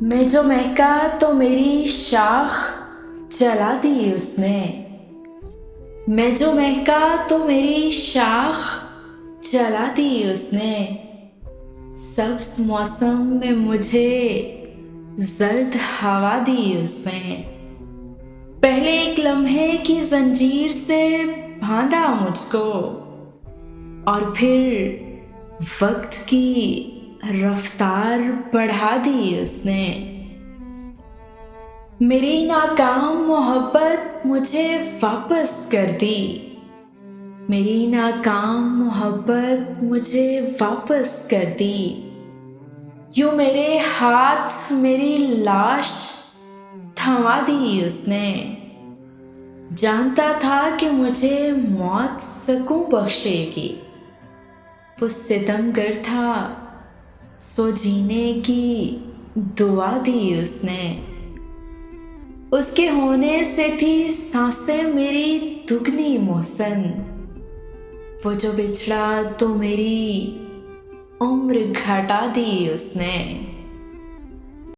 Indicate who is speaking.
Speaker 1: मैं जो महका तो मेरी शाख जला दी उसने। मैं जो महका तो मेरी शाख जला दी उसने। सब्ज मौसम में मुझे जर्द हवा दी उसने। पहले एक लम्हे की जंजीर से बांधा मुझको और फिर वक्त की रफ्तार बढ़ा दी उसने। मेरी नाकाम मोहब्बत मुझे वापस कर दी। मेरी नाकाम मोहब्बत मुझे वापस कर दी। यूं मेरे हाथ मेरी लाश थमा दी उसने। जानता था कि मुझे मौत सकूं बख्शेगी। वो सितमगर था, सो जीने की दुआ दी उसने। उसके होने से थी सांसें मेरी दुगनी मोहसन। वो जो बिछड़ा तो मेरी उम्र घटा दी उसने।